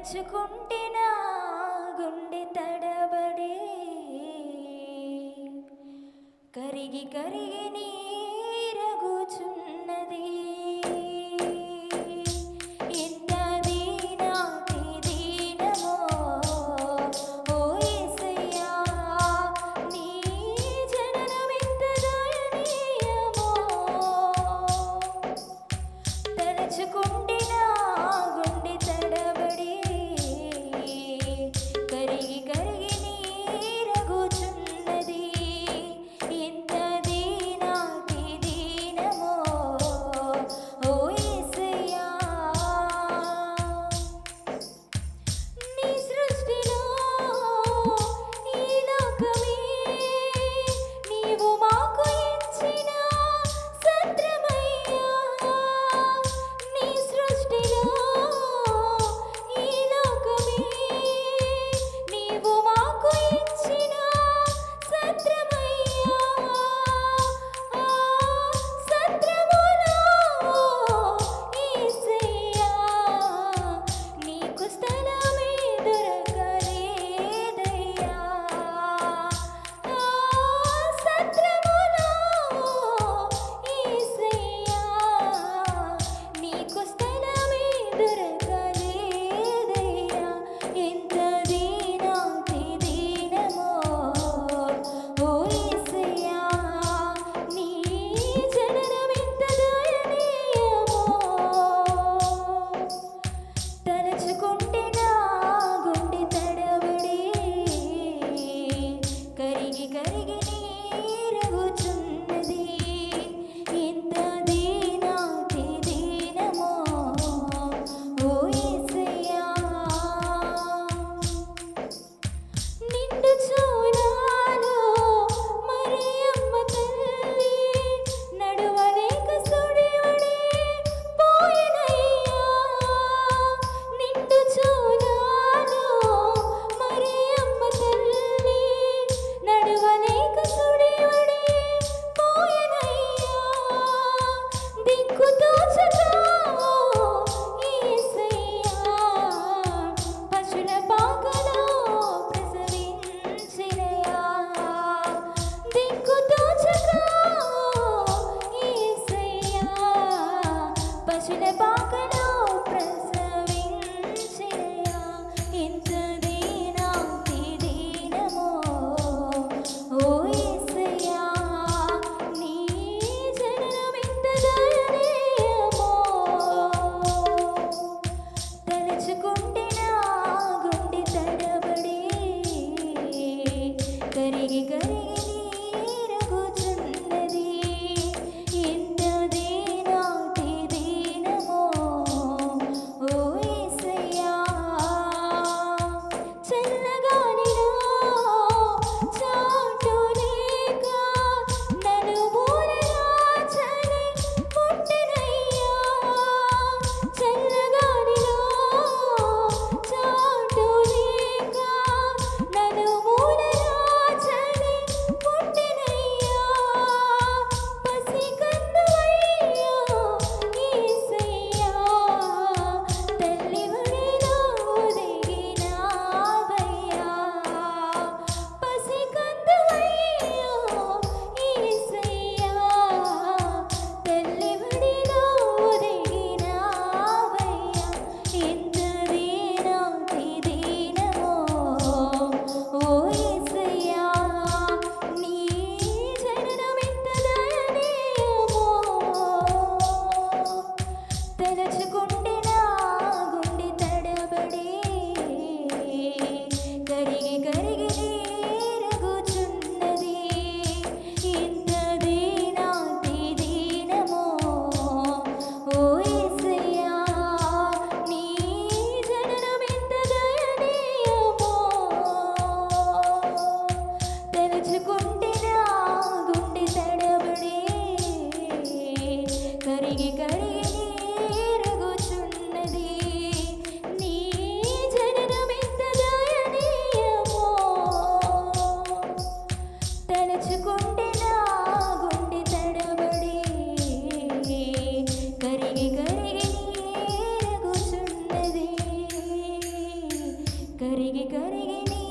తలుచుకుంటే నా గుండె తడబడే కరిగి కరిగి నీరగుచున్నది. తలుచుకుంటే నా గుండె తడబడి కరిగి కరిగి నీరగుచున్నది. ఎంత దీనాతి దీనమో ఓ యేసయ్యా, నీ సృష్టిలో ఈ లోకమే నీవు మాకు ఇచ్చిన సత్రమయ్యా. నీ సృష్టిలో ఈ లోకమే నీవు మాకు ఇచ్చిన సత్రమయ్యా. ఆ సత్రములో యేసయ్యా నీకు స్థలమే దొరకలేదయ్యా. ఆ సత్రములో యేసయ్యా నీకు స్థలమే దొరకలేదయ్యా. ఎంత దీనాతి దీనమో ఓ యేసయ్యా, నీ జననమెంత దయనీయమో. తలుచుకుంటే నా గుండె తడబడి కరిగి కరిగి నీరగుచున్నది. ఎంత దీనాతి దీనమో ఓ యేసయ్యా. నిండు చూలాలో మరియమ్మ తల్లి నడువలేక సుడివడి పోయెనయ్యా. నిండు చూలాలో మరియమ్మ తల్లి నడువలేక సుడివడి పోయెనయ్యా. దిక్కు తోచక యేసయ్యా పశుల పాకలో ప్రసవించినయా. దిక్కు తోచక యేసయ్యా పశుల పాకలో ప్రసవించినయా. ఎంత దీనాతి దీనమో ఓ యేసయ్యా, నీ జననమెంత దయనీయమో. తలుచుకుంటే నా గుండె తడబడి కరిగి కరిగి నీరగుచున్నది. ఎంత దీనాతి దీనమో ఓ యేసయ్యా. చల్లగాలిలో చాటు లేక నలుమూలలా చలి పుట్టెనయ్యా. చల్లగాలిలో చాటు లేక నలుమూలలా చలి పుట్టెనయ్యా. పసికందువయ్యా యేసయ్యా తల్లి ఒడిలో ఒదిగినావయ్యా. పసికందువయ్యా యేసయ్యా తల్లి ఒడిలో ఒదిగినావయ్యా. ఎంత దీనాతి దీనమో ఓ యేసయ్యా, నీ జననమెంత దయనీయమో. తలుచుకుంటే నా గుండె తడబడి కరిగి కరిగి నీరగుచున్నది. ఎంత దీనాతి దీనమో ఓ యేసయ్యా, నీ జననమెంత దయనీయమో. తలుచుకుంటే నా గుండె తడబడి కరిగి కరిగి నీరగుచున్నది. కరిగి కరిగి నీ